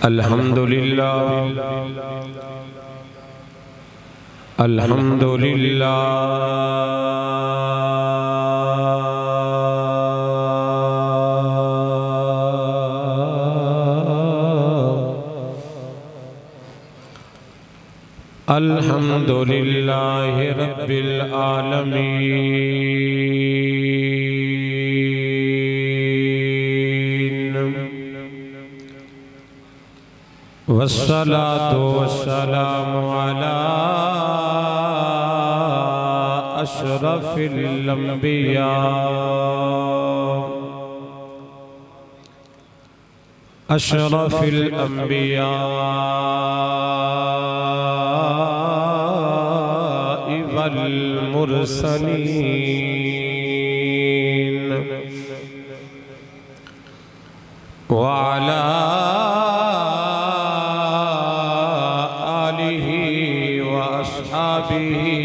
अल्हम्दुलिल्लाह अल्हम्दुलिल्लाह अल्हम्दुलिल्लाहि रब्बिल आलमीन वस्सलातु वस्सलामु अला अशरफिल अंबिया वल मुरसलीन व अला आलिहि व अस्हाबिहि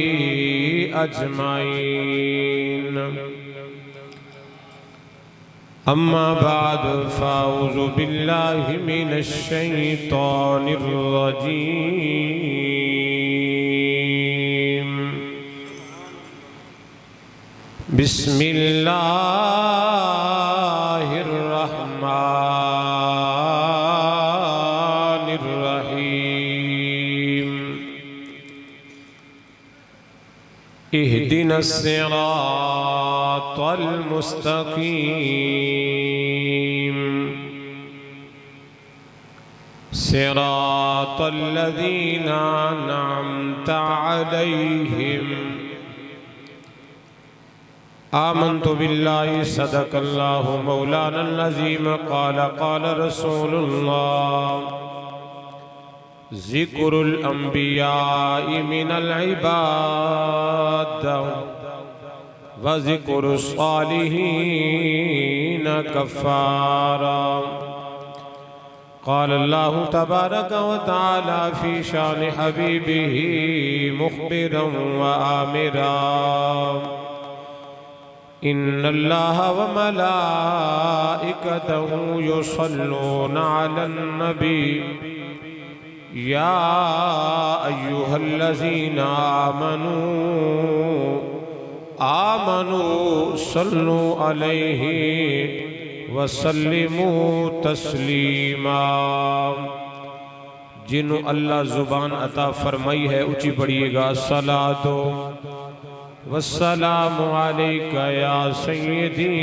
अजमाइन। अम्मा बाद फ़ाऊज़ु बिल्लाहि मिनश शैतानिर रजीम। बिस्मिल्लाहिर रहमानिर रहीम। इहदिनस सिरातल मुस्तकीम सिरातल लज़ीना अनअमता अलैहिम। आमन्तु बिल्लाहि सदक़ल्लाहु मौलानल अज़ीम। क़ाल क़ाल रसूलुल्लाह ज़िक्रुल अंबिया'i मिनल इबाद व ज़िक्रुस सालिहीन कफ़ारा। क़ाल अल्लाहु तबारक व तआला फ़ी शान हबीबिही मुख़बिरन व आमिरा। इन्नल्लाह व मलाइकतहु युसल्लूना अलन नबी या अय्युहल्लज़ीना आमनू सल्लु अलैहि वसल्लिमू तस्लीमा। जिन्हों अल्लाह ज़ुबान अता फरमाई है ऊँची पढ़िएगा। सलातो वस्सलामु अलैका या सय्यदी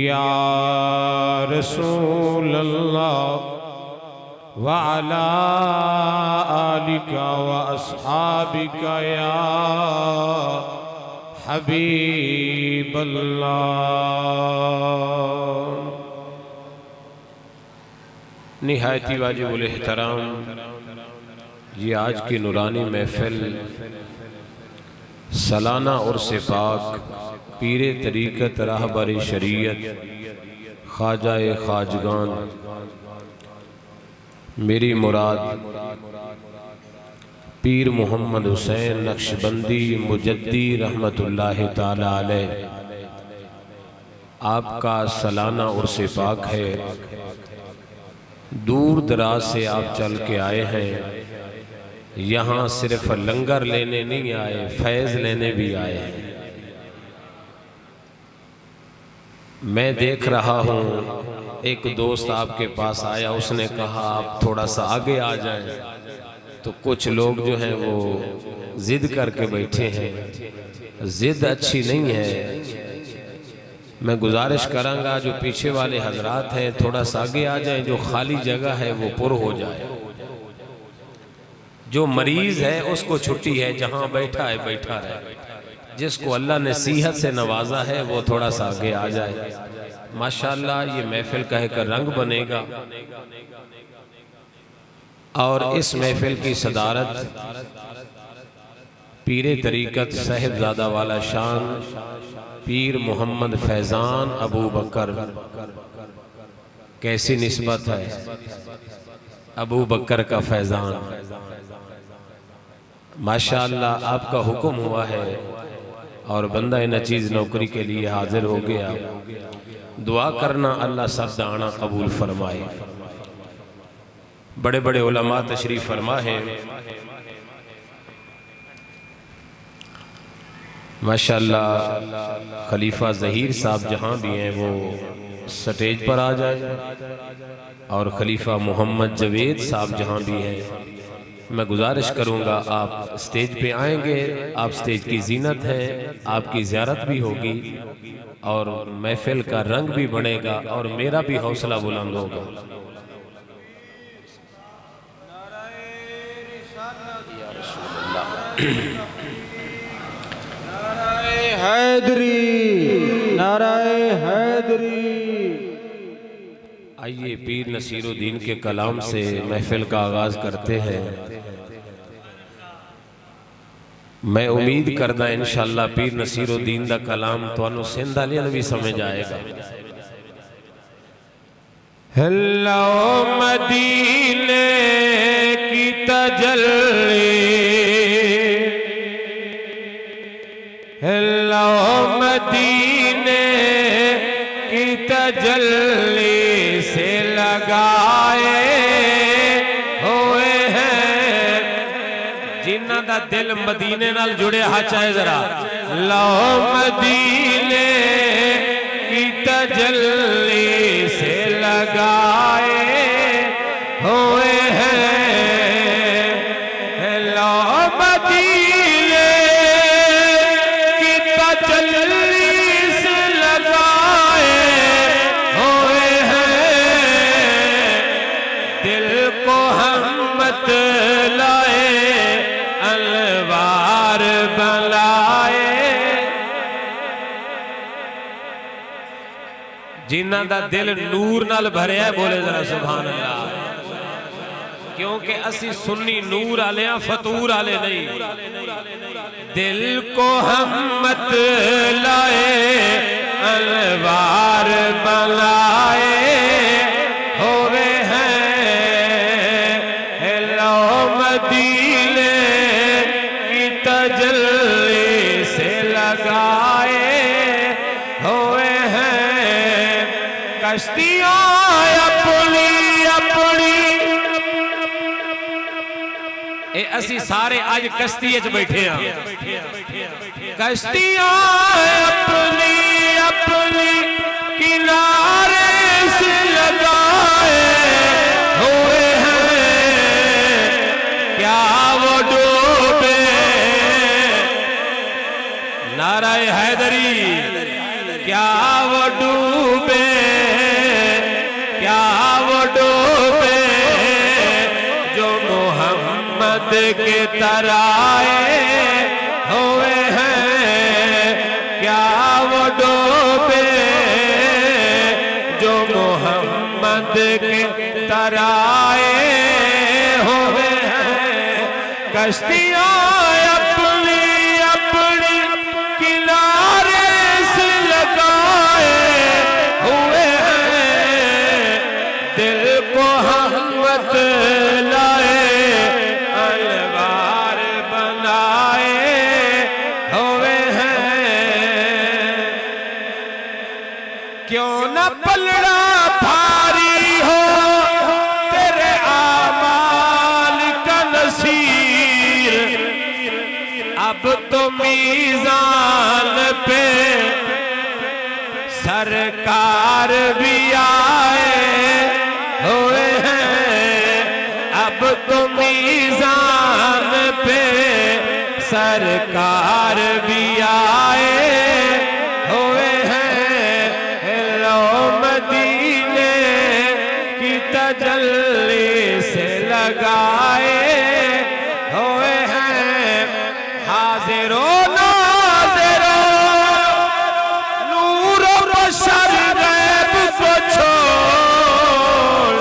या रसूल अल्लाह व अला आलिका व अस्हाबिका या हबीबल्लाह। निहायती वाजिबुल एहतराम ये आज की नूरानी महफिल सालाना उर्स पाक पीरे तरीक़त रहबर शरीयत ख्वाजाए ख्वाजगान मेरी मुराद पीर मोहम्मद हुसैन नक्शबंदी मुजद्दी रहमतुल्लाहि ताला अलैह आपका सालाना उर्स पाक है। दूर दराज से आप चल के आए हैं। यहाँ सिर्फ लंगर लेने नहीं आए, फैज़ लेने भी आए हैं। मैं देख रहा हूँ एक दोस्त आपके पास आया, उसने कहा आप थोड़ा सा आगे आ जाएं। तो कुछ लोग जो हैं वो ज़िद करके बैठे हैं। ज़िद अच्छी नहीं है। मैं गुजारिश करांगा जो पीछे वाले हजरात हैं थोड़ा सा आगे आ जाएं, जो खाली जगह है वो पुर हो जाए। जो मरीज़ है उसको छुट्टी है, जहाँ बैठा है बैठा रहे। जिसको अल्लाह ने सेहत से नवाजा है वो थोड़ा सा आगे आ जाए। माशाअल्लाह ये महफिल का एक रंग बनेगा। और इस महफिल की सदारत पीरे तरीक़त साहिबजादा वाला शान पीर मोहम्मद फैज़ान अबू बकर। कैसी निस्बत है अबू बकर का फैज़ान। माशाअल्लाह आपका हुक्म हुआ है और बंदा नचीज़ नौकरी के लिए हाजिर हो गया। दुआ करना अल्लाह सब दाना कबूल फरमाए। बड़े बड़े उलमा तशरीफ फरमा हैं। माशाअल्लाह खलीफा ज़हीर साहब जहाँ भी हैं वो स्टेज पर आ जाए, और खलीफा मोहम्मद जवेद साहब जहाँ भी हैं मैं गुजारिश करूँगा आप स्टेज पे आएंगे। आप स्टेज की जीनत है, आपकी ज़ियारत भी होगी और महफिल का रंग भी बनेगा और मेरा भी हौसला बुलंद होगा। हैदरी, नाराए हैदरी। आइए पीर नसीरुद्दीन के कलाम से महफिल का आगाज करते हैं। मैं उम्मीद करदा इंशाअल्लाह पीर नसीरुद्दीन दा कलाम तुहानू सिंध वालियां नूं भी समझ आएगा। हेलो मदीने की तजल्ली, हेलो मदीने की तजल्ली से लगाए हुए हैं जिन्हां दा दिल मदीने नाल जुड़े। हा चाहे जरा लो मदीने की तजल्ली से लगाए हुए हैं, लो मदीने की तजल्ली से लगाए हुए हैं। दिल को हमत लाए अलवार बनाए जिन्हां दा दिल नूर नाल भरिया है। बोले जरा सुभान अल्लाह। क्योंकि असी सुन्नी नूर आले हैं, फतूर आले नहीं। दिल को हमत लाए अलवार बनाए हुए हैं, लो मदीने की तजल्ली से लगाए हुए हैं। कश्तियां अपनी अपनी ए असी सारे आज कश्ती च बैठे हैं। कश्तियां अपनी अपनी किनारे से लगाए हुए हैं। क्या वो डूबे, नाराए हैदरी, क्या वो डूबे, क्या वो डूबे जो मोहम्मद के तराए हुए हैं। क्या वो डूबे जो मोहम्मद के तराए हुए हैं। कश्तियां अपनी अपनी किनारे से लगाए हुए हैं। दिल को हमत लाए अलवार बनाए हुए हैं। क्यों न पलड़ा भारी हो तेरे आमाल का नसीर, अब तो मीज़ान पे सरकार भी आए हुए हैं। अब तो मीज़ान पे सरकार भी आए हुए हैं। लो मदीने की तजल्ली से लगाए हुए हैं। हाजिरो नाज़िरो नूर बशर गैब को छोड़,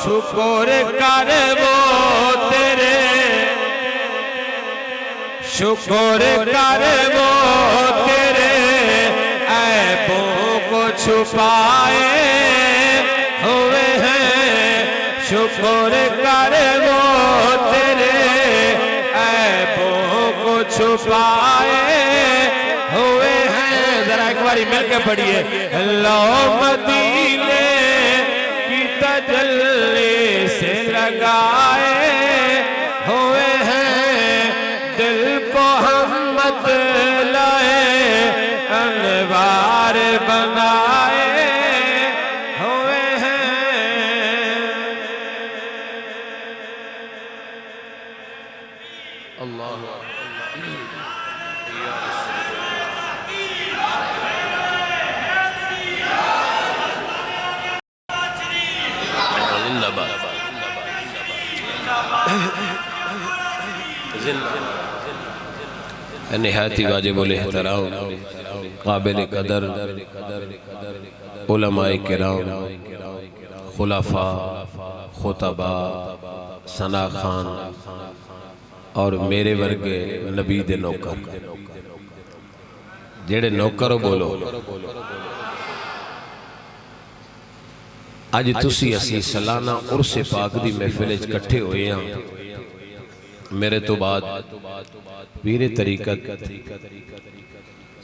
शुक्र कर वो तेरे, शुक्र कर वो तेरे ऐबों को छुपाए हुए हैं। शुक्र कर वो तेरे ऐबों को छुपाए हुए हैं। जरा एक बारी मिलके पढ़िए। लो मदीने की तजल्ली लगाए हुए हैं, दिल को हम मत लाए अनवार बनाए हुए हैं। अल्लाह निहायती वाजिबुल एहतराम काबिल कदर उलमाए किराम, खुलाफा, खुतबा, सना खान और मेरे वर्गे नबी दे नौकर, जेड़े नौकर बोलो अज तुसी असी सालाना उर्स पाक दी महफिल च इकट्ठे होए हैं। मेरे तो बाद पीर तरीकत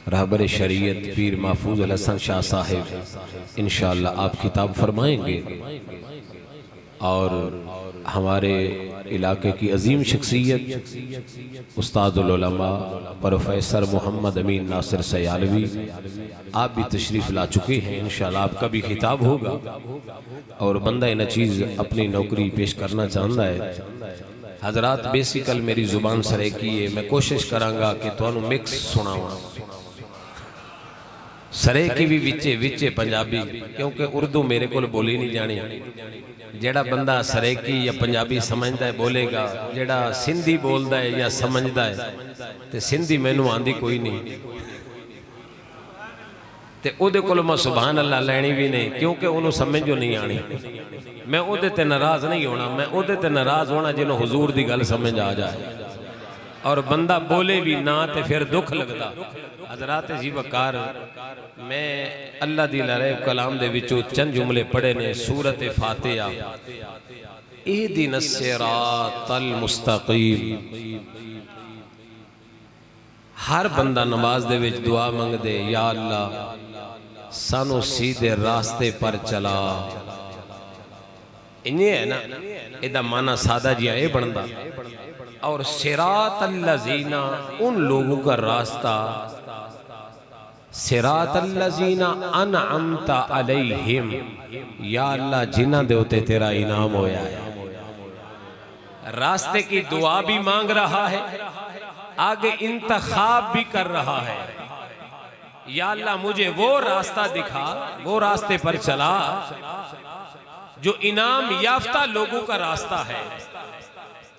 रहबर शरीयत पीर महफूज अल हसन शाह साहिब इंशाअल्लाह आप खिताब फरमाएंगे और हमारे इलाके की अजीम शख्सियत उस्तादुल उलमा प्रोफेसर मोहम्मद अमीन नासिर सयालवी आप भी तशरीफ़ ला चुके हैं। इंशाअल्लाह आपका भी खिताब होगा और बंदा इन चीज़ अपनी नौकरी पेश करना चाहता है। हजरात बेसिकल मेरी जुबान सरेकी है, मैं कोशिश करांगा कि तुहानू मिक्स सुनावां, सरेकी भी विचे विचे पंजाबी, क्योंकि उर्दू मेरे को बोली नहीं जानी। जेड़ा बंदा सरेकी या पंजाबी समझदा है बोलेगा, जेड़ा सिंधी बोलदा है या समझदा है ते सिंधी मैनू आंदी कोई नहीं ते ओदे कोल मैं सुभान अल्लाह लैनी भी नहीं, क्योंकि उन्होंने समझो नहीं आनी। मैं ओदे ते नाराज नहीं होना, मैं ओदे ते नाराज होना जिन्हों हुजूर दी गल समझ आ जाए और बंदा बोले भी ना ते फिर दुख लगता। हजरात जी वकार मैं अल्लाह दी लारे कलाम दे विचों चंद जुमले पढ़े ने सूरत फातिहा इहदिनस सिरातल मुस्तकीम। हर बंदा नमाज दे विच दुआ मंगदे, या अल्लाह सानू सीधे रास्ते पर चला। इन्हें है ना इदा माना सादा जिया ये बनता और सिरात अल्लज़ीना उन लोगों का रास्ता, सिरात अल्लज़ीना अनअमता अलैहिम, या अल्लाह जिन्हां दे उते तेरा इनाम होया है। रास्ते की दुआ भी मांग रहा है, आगे इंतखाब भी कर रहा है। या अल्लाह मुझे वो रास्ता दिखा, वो रास्ते पर चला जो इनाम याफ्ता लोगों का रास्ता है।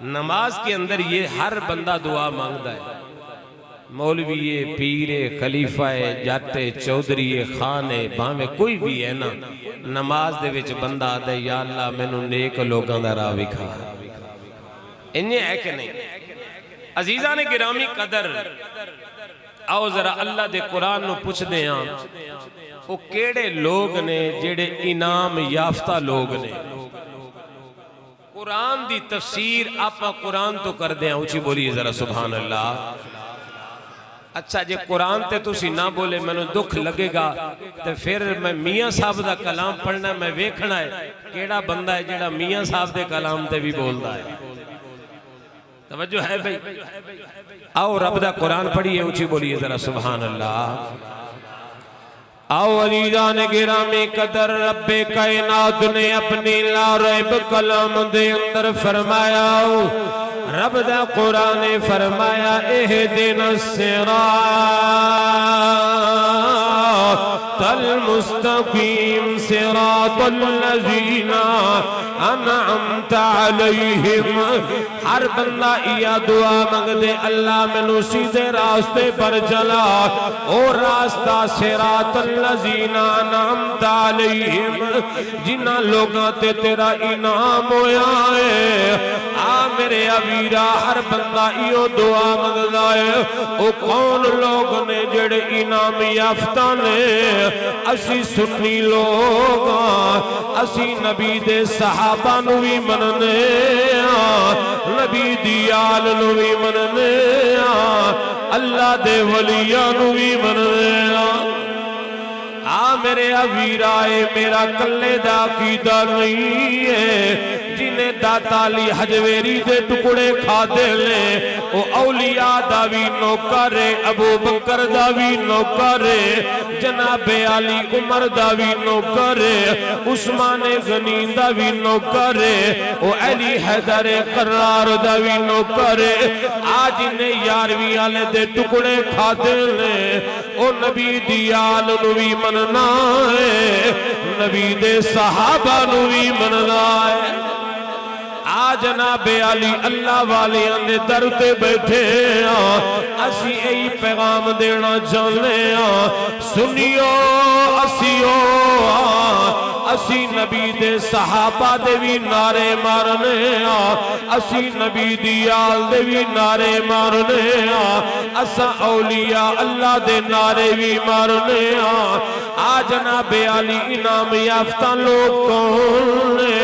नमाज के अंदर ये हर बंदा दुआ मांगता है। मौलवी है, पीर है, खलीफा है, जाटे, चौधरी है, खान है, भावे कोई भी है ना, नमाज दे विच बंदा आदे या अल्लाह मैनू नेक लोगों दा राह विखा। इन्हें है कि नहीं? अजीजा ने गिरामी कदर, आओ जरा अल्लाह दे कुरान नू पुछदे हां वो केड़े लोग ने जेड़े इनाम याफ्ता लोग ने। कुरान दी तफसीर आप कुरान तो कर दे, ऊंची बोलिए जरा सुभान अल्लाह। अच्छा जे कुरान ते तुसी ना बोले मैनू दुख लगेगा, ते फिर मैं मियाँ साहब दा कलाम पढ़ना, मैं वेखना है केड़ा बंदा है जेड़ा मियाँ साहब दे कलाम ते भी बोलता है। तवज्जो है भाई? आओ रब दा कुरान पढ़िए, ऊंची बोलिए जरा सुभान अल्लाह। आओ अजीजान गिरामी कदर रब्बे कायनात ने अपनी लारैब कलाम दे अंदर फरमाया, रब दा कुरान ने फरमाया इहदिनस सिरातल मुस्तकीम सिरातल लज़ीना अनअमता अलैहिम। हर बंदा या दुआ मंगदे, अल्लाह मैनू सीधे रास्ते पर चला, ओ रास्ता सिरातल लज़ीना अनअमता अलैहिम, जिन्हां लोगां ते तेरा इनाम होया है। आ मेरे अवीरा हर बंदा इहो दुआ मंगदा है। ओ कौन लोग ने जेड़े इनाम याफ्ता ने? असी सुन्नी लोग, असी नबी दे सहाबा नू भी मनने, नबी दी आल नू भी मनने, अल्लाह दे वलियां नू भी मनने। आ मेरे अवीरा मेरा कल्ले दा कीदा नहीं है, जिन्हें जिन्हें दाता अली हजवेरी दे टुकड़े खादे ने वो औलिया दा भी नौकर है, अबू बकर दा भी नौकर है, जनाबे अली उमर दा भी नौकर है, उस्मान गनी दा भी नौकर है, वो अली हैदर करार दा भी नौकर है। आज इन्हें 11वीं आले दे टुकड़े खादे ने ओ नबी दी आल नू भी मनना है, नबी दे सहाबा नू भी मनना है। आ जनाबे अली अल्लाह वाले दे दर ते बैठे असी यही पैगाम देना चाहते हैं, सुनियो असियो असी नबी दे सहाबा दे भी नारे मारने असी नबी दी आल दे भी नारे मारने असा औलिया अल्लाह दे नारे भी मारने आ जनाबे अली इनाम याफ्ता लोग कौन ने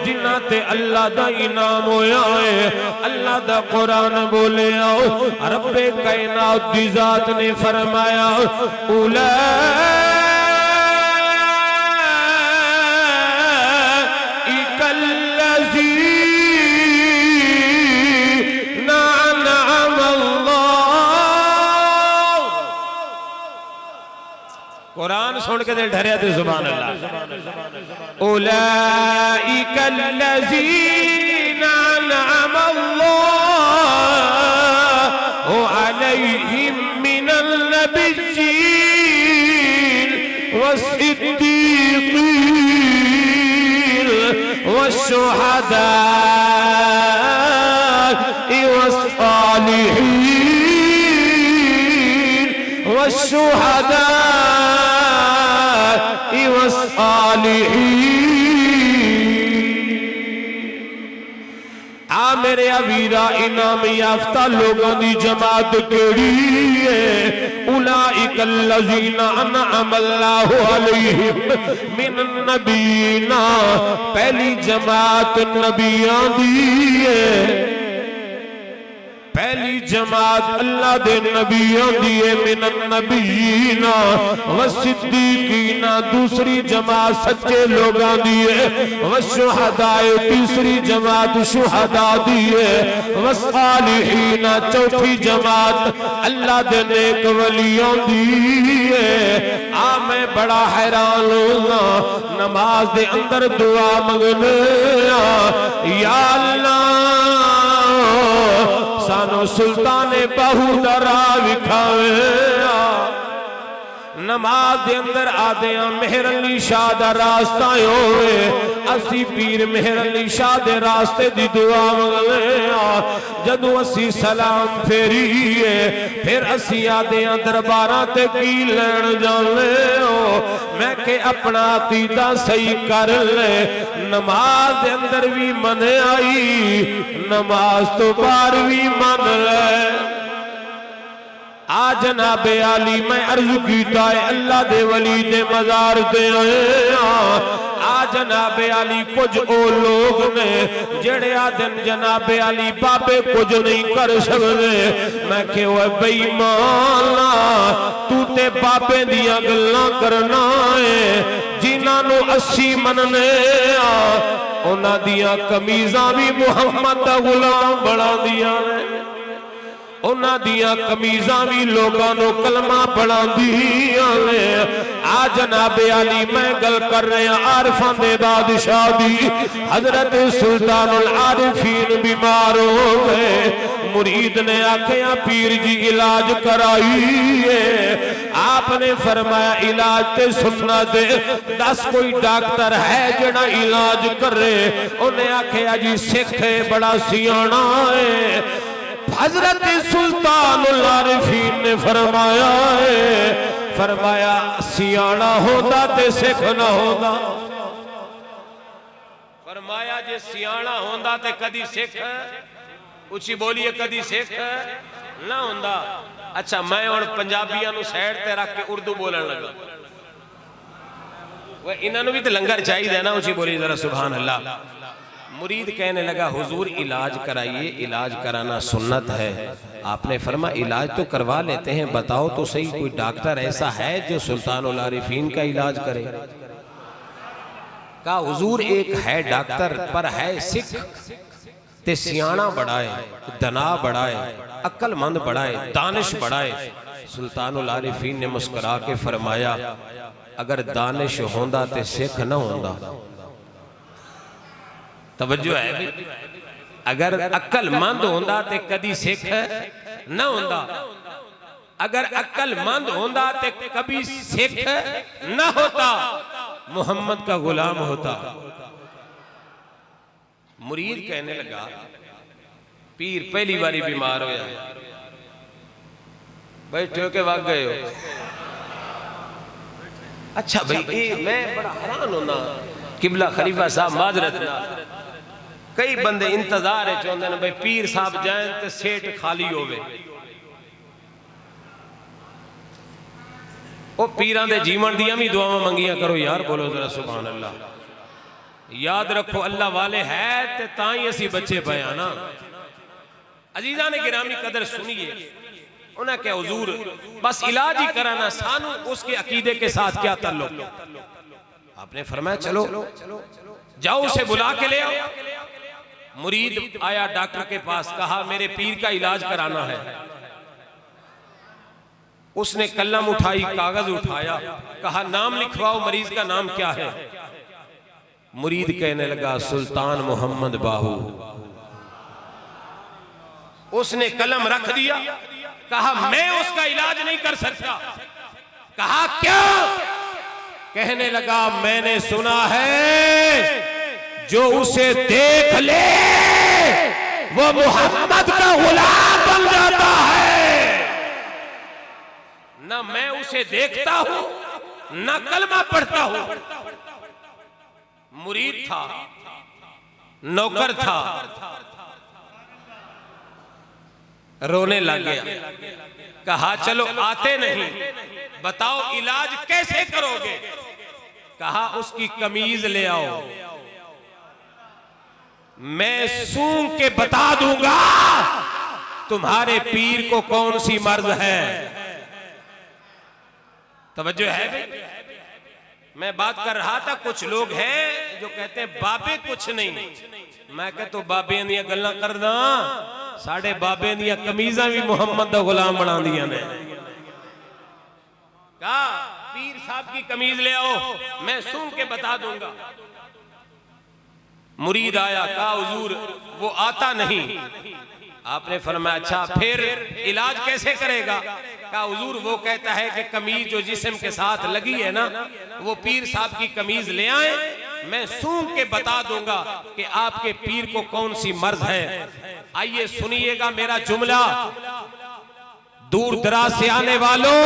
जिन्ना ते अल्लाह दा इनाम होया है। अल्लाह दा कुरान बोले आओ रब्बे कायनात दी जात ने फरमाया उला कुरान सुन के दिल डरिया थे सुभान अल्लाह। उलाइका लज़ीना अनअमा अल्लाहु अलैहिम मिनल नबिय्यीन वस्सिद्दीक़ीन वश्शुहदाኢ वस्सालिहीन वश्शुहदा आ मेरे अवीरा इनाम याफ्ता लोगों की जमात केड़ी है। उलाइका लज़ीना अनअमा अल्लाहु अलैहिम मिनन नबीना, पहली जमात नबियां दी है, पहली जमात अल्लाह दे नबियों दी है, मिनन नबीना व सिद्दीकीना, दूसरी जमात सच्चे लोगों दी है, व शुहदाए, तीसरी जमात शुहदा दी है, व सालिहीना, चौथी जमात अल्लाह दे नेक वलियों दी है। आ मैं बड़ा हैरान होगा नमाज दे अंदर दुआ मंगने या अल्लाह सानो सुल्ताने बाहू दरा विखावे। नमाज दे अंदर आदे मेहर अली शाह दा रास्ता होवे, असी पीर मेहर अली शाह दे रास्ते दी दुआ मंगले जदों असी सलाम फेरीए फिर असी आदे दरबारां ते की लैण जाने हो। मैं के अपना अकीदा सही कर ले, नमाज दे अंदर भी मन आई नमाज तो बाहर भी मन ले। आ जनाबे आली मैं अर्ज कीता है अल्लाह दे वली दे मजार ते आए आ जनाबे आली कुछ ओ लोग ने जेड़े आदन जनाबे आली बाबे कुछ नहीं कर सकते। मैं के ओए बेईमाना तू ते बाबे दियां गल्लां करना है, जिन्हां नू अस्सी मनने उन्हां दियां कमीज़ां भी मुहम्मद दा गुलाम बना दियां ने, उन्हां दियां कमीज़ां भी लोगों को कलमा पढ़ांदियां ने। आ जनाबे आली मैं गल कर रहा आरिफां दे बादशाह दी, हजरत सुल्तानुल आरिफीन बीमार हो गए, मुरीद ने आखिया पीर जी इलाज कराइए। आपने फरमाया इलाज ते सुनना दे, दस कोई डॉक्टर है जड़ा इलाज करे। उन्हें आखिया जी सिख है बड़ा सियाना है। हजरत सुल्तानुल आरिफीन ने फरमाया है, फरमाया सियाना होता ते सिख ना होता। फरमाया जे सियाना होता ते कदी सिख, उची बोलिए कदी सिख ना होता। अच्छा मैं और पंजाबियों नू साइड ते रख के उर्दू बोलन लगा, वह इन्होंने भी तो लंगर चाहिए ना, उची बोलिए जरा सुभान अल्लाह। मुरीद कहने लगा हुजूर इलाज कराइए, इलाज कराना सुन्नत है। आपने फरमा इलाज तो करवा लेते हैं, बताओ तो सही कोई डॉक्टर ऐसा है जो सुल्तानुल आरिफीन का इलाज करे। कहा हुजूर एक है डॉक्टर पर है सिख, ते सियाना बढ़ाए, दना बढ़ाए, अक्लमंद बढ़ाए, दानिश बढ़ाए। सुल्तानुल आरिफीन ने मुस्कुरा के फरमाया अगर दानिश होंदा ते सिख न होंदा। तवज्जो है भी, अगर अक्लमंद होंदा ते कदी सिख न होंदा, अगर अक्लमंद होंदा ते कभी सिख न होता, मोहम्मद का गुलाम होता। मुरीद कहने लगा पीर पहली बारी बीमार होया, बैठे के भाग गए हो। अच्छा भाई मैं बड़ा हैरान होना, किबला खलीफा साहब माजरत ना, कई बंदे इंतजार है चाहते हैं भाई पीर साहब जाए तो सेठ खाली होवे। ओ पीरां दे जीवन दियां भी दुआवां मंगिया करो यार, बोलो जरा सुभान अल्लाह। याद रखो अल्लाह वाले है ते ताई असी बच्चे पे ना। अजीजा ने गिरामी कदर सुनिए, उन्हें क्या हुजूर बस इलाज ही कराना, सानू उसके अकीदे के साथ क्या ताल्लुक। आपने फरमाया चलो जाओ उसे बुला के ले आओ। मुरीद आया डॉक्टर के पास, कहा मेरे पीर का इलाज कराना है। उसने कलम उठाई, कागज उठाया, कहा नाम लिखवाओ, मरीज का नाम क्या है। मुरीद कहने लगा सुल्तान मोहम्मद बाहू। उसने कलम रख दिया, कहा मैं उसका इलाज नहीं कर सकता। कहा क्या? कहने लगा मैंने सुना है जो उसे देख ले वो मोहम्मद का गुलाम बन जाता है। ना मैं उसे देखता हूं ना कलमा पढ़ता हूं। मुरीद था, नौकर था, रोने लग गया। कहा चलो आते नहीं, बताओ इलाज कैसे करोगे। कहा उसकी कमीज ले आओ, मैं सूंघ के बता दूंगा तुम्हारे पीर को कौन सी मर्ज है। तवज्जो है भाई, मैं बात कर रहा था, कुछ लोग हैं जो कहते हैं बाबे कुछ नहीं। मैं कह तो बाबे दियां गल्लां करदा, साढ़े बाबे दियां कमीज़ां भी मुहम्मद दा गुलाम बना दियां ने। कहा पीर साहब की कमीज ले आओ, मैं सूंघ के बता दूंगा। मुरीद आया, कहा हुजूर वो आता नहीं। आपने फरमाया अच्छा फिर इलाज कैसे करेगा। कहा हुजूर वो कहता है कि कमीज जो जिस्म के साथ लगी है ना, वो पीर साहब की कमीज ले आए, मैं सूंघ के बता दूंगा कि आपके पीर को कौन सी मर्ज है। आइए सुनिएगा मेरा जुमला। दूर दराज से आने वालों,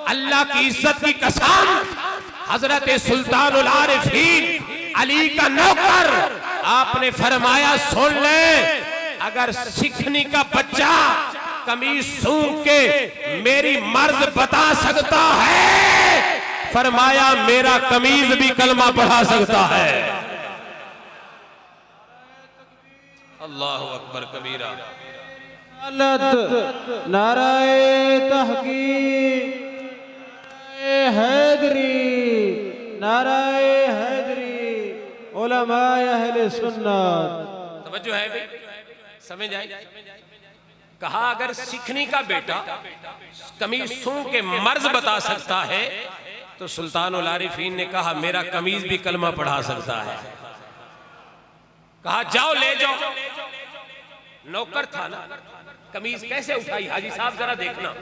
अल्लाह की इज्जत की कसम, हजरत सुल्तानुल आरिफीन अली का नौकर, आपने फरमाया सुन ले, अगर सिखनी का बच्चा कमीज सूंघ के मेरी मर्ज बता सकता है, फरमाया मेरा कमीज भी कलमा पढ़ा सकता है। अल्लाह अकबर कबीरा। नाराए तहकीक, हैदरी, नाराए हैदरी, उलमाए अहले सुन्नत। तवज्जो है भाई, समझ आई। कहा अगर सिखनी का बेटा कमीज सूंघ के मर्ज बता सकता है, तो सुल्तानुल आरिफीन ने कहा मेरा कमीज भी कलमा पढ़ा सकता है। कहा जाओ ले जाओ। नौकर था ना, कमीज कैसे उठाई हाजी साहब जरा देखना।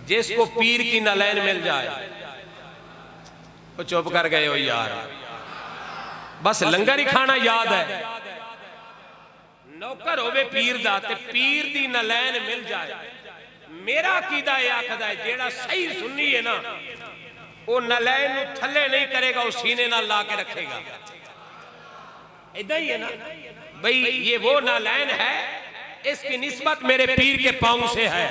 जिसको पीर की नलैन मिल जाए वो चुप कर गए हो यार, बस लंगर ही खाना याद है। नौकर होवे पीर दा ते पीर दी नलैन मिल जाए। मेरा अकीदा ये आखदा है जेड़ा सही सुन्नी है ना, वो नलैन नु थल्ले नहीं करेगा, वो सीने नाल ला के रखेगा। इदा ही है ना भाई, ये वो नलैन है, इसकी निस्बत मेरे पीर के पांव से है।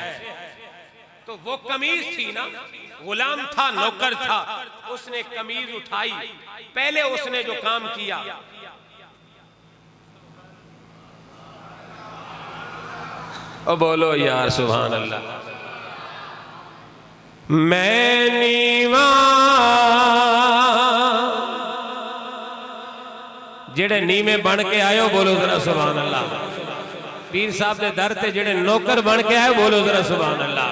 तो वो कमीज थी ना, गुलाम था, नौकर था, उसने कमीज उठाई। पहले उसने जो काम किया, ओ बोलो यार सुभान अल्लाह। मैं नीवा जेड़े नीवे बन के आयो बोलो जरा सुभान अल्लाह। पीर साहब के दर ते जेड़े नौकर बन के आए बोलो जरा सुभान अल्लाह।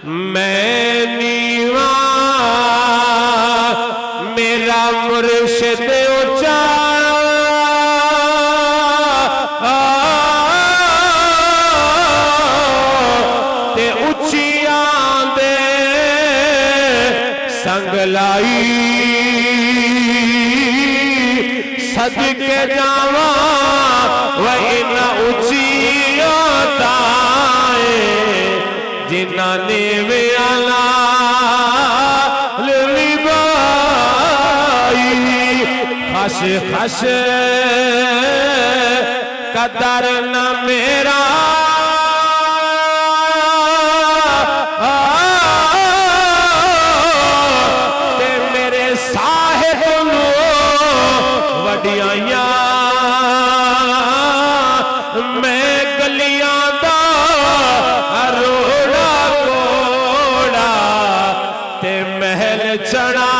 मैं नीवा मेरा मुर्शिद ऊंचा ते उच्चियां दे संग लाई सदके जावा वही न उच्चिया ताए जिन्ना ने वे आला खश खश कदर न मेरा ते मेरे साहिब नो वडियाइया मैं गलियां दा रोड़ा कोड़ा ते महल चढ़ा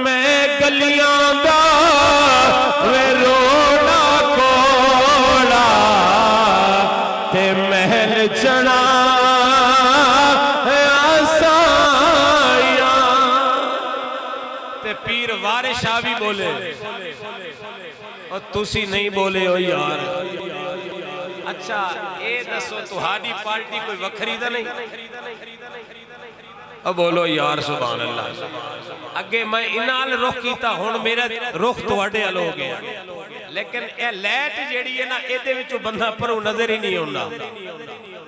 मैं गलियां दा वे रोड़ा कोड़ा ते महल चढ़ा आसाया ते पीर वारिस शाह भी बोले और तुसी नहीं बोले हो यार। अच्छा ये दसो तुहाडी पार्टी कोई वखरी दा नहीं? अब बोलो यार सुभान अल्लाह। अगे मैं इनाल रुख कीता हुण मेरा रुख तुहाडे अल हो गया, लेकिन ए लैट जेड़ी है ना एदे विचों बंदा परों नजर ही नहीं आउंदा।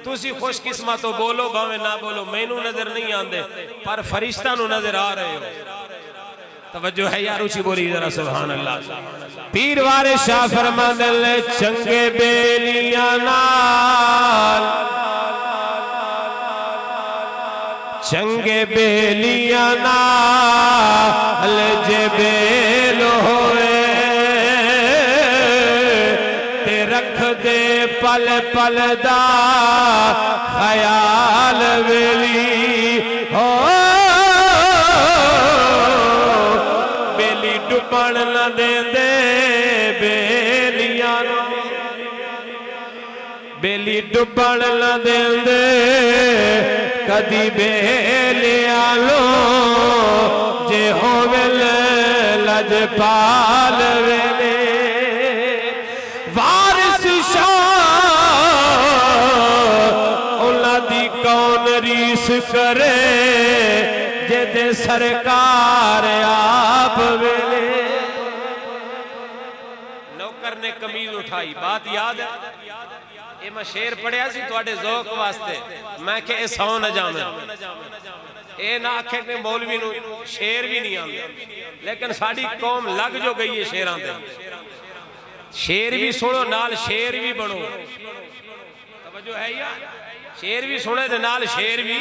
तुसी खुशकिस्मत हो बोलो भावे ना बोलो मैनू नजर नहीं आंदे पर फरिश्ता नू नजर आ रहे हो। तवज्जो है यार ऊंची बोली जरा सुभान अल्लाह। पीर वारिस शाह फरमांदे ने चंगे बेलियां नाल चंगे बेलियां नाल जे बेल होए ते रख दे पल पल दा ख्याल वेली हो बेली डुबण न देंदे बेलियां बेली डुबण न देंदे कदी बेलिया लो जे होवेल लजपाल वेले वारिस शाह उन्हां दी कौन रीस करे जेदे सरकार आप वेले। नौकर ने कमीज उठाई, बात याद है? ये मैं शेर पढ़िया सी तुहाडे ज़ौक वास्ते, मैं के ए सौ न जावे ए ना आखे कि मौलवी नू शेर भी नहीं आंदे, लेकिन साडी कौम लग जो गई है शेरां ते। शेर भी सुनो नाल शेर भी बनो। तवज्जो है यार? शेर भी सुने ते नाल शेर भी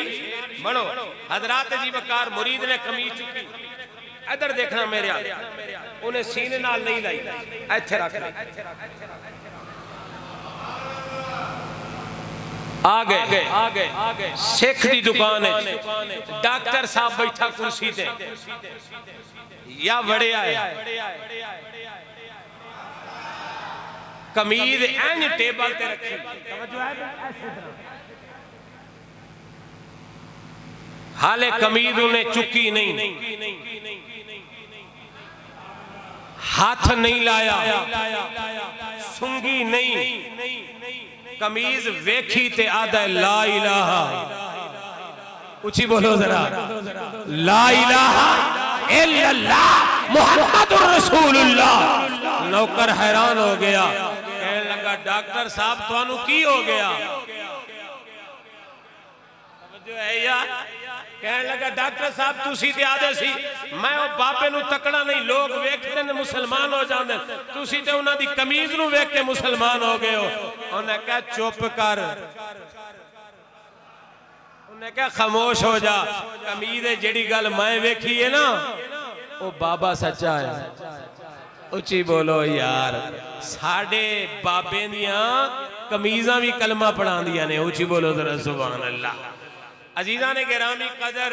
बनो। हजरात जी वकार मुरीद ने कमीज चुकी, इधर देखना मेरे हाल, उन्हें सीने नाल नहीं लाई, इत्थे रख आ गए सिख दी दुकान है, डॉक्टर साहब बैठा कुर्सी ते या वड़िया है, कमीज इंज टेबल ते रखी, हाले कमीज उन्हें चुकी नहीं, हाथ नहीं लाया, सुंगी नहीं, कमीज वेखी ते आदा ला इलाहा, ऊंची बोलो जरा, ला इलाहा इल्लल्लाह मुहम्मदुर रसूलुल्लाह। नौकर हैरान हो गया, कहने लगा डॉक्टर साहब तुहानू की हो गया? जो है यार, कहने लगा डॉक्टर साहब तुसी ते आदे सी मैं ओ बाबे नू तकड़ा नहीं, लोग वेखते ने मुसलमान हो जांदे, तुसी ते उन्हां दी कमीज नू वेख के मुसलमान हो गए हो। उन्हें कहा चुप कर, उन्हें कहा खामोश हो जा, कमीज जेड़ी गल मैं वेखी है ना वो बाबा सच्चा है। उची बोलो यार, साडे बाबे दियां कमीज़ां भी कलमा पढ़ांदियां ने, उची बोलो जरा सुभान अल्लाह। अजीज़ान गिरामी कदर,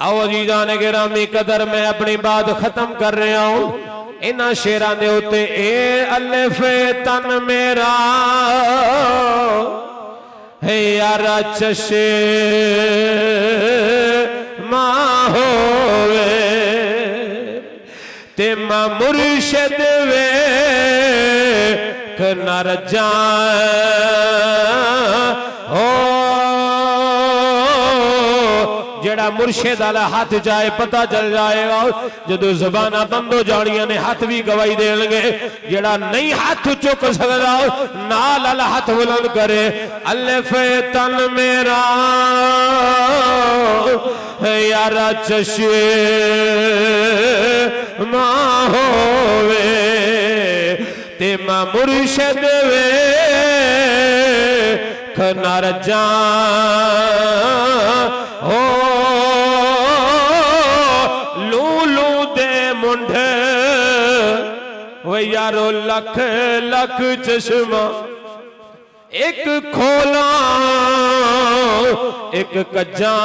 आओ जी जाने गिरामी कदर मैं अपनी बात खत्म कर रहा हूं इन्हां शेरां दे उत्ते ए अलिफ तन मेरा है यारा चशे मां होवे ते मां मुर्शिद वे नर जाए जेड़ा मुर्शिद वाला हाथ जाए पता चल जाएगा जदों ज़बाना बंद हो जानियां ने हाथ भी गवाही देंगे जेड़ा नहीं हाथ चुक सकता नाल वाला हाथ बुलंद करे अलिफ तन मेरा यारा चशे मां होवे ते मां मुर्शिद वे नर जा हो लूलू दे मुंडे वो यारो लख लख चश्मा एक खोला एक कज्जा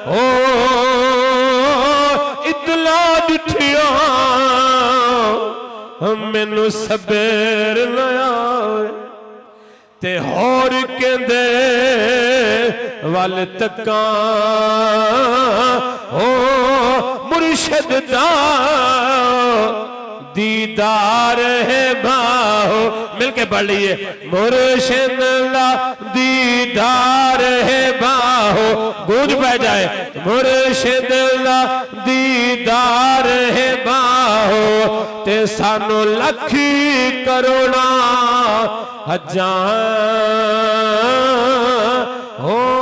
हो इतला डिठिया मैनू सबेर नया ते होर कहंदे वल तका हो मुर्शिद दा दीदार है बाहो मिलके पढ़ लीजिए मुर्शिद दा दीदार है बाहो गूंज पै जाए मुर्शिद दा दीदार है बाहो ते सानू लखी करोड़ा हजार हो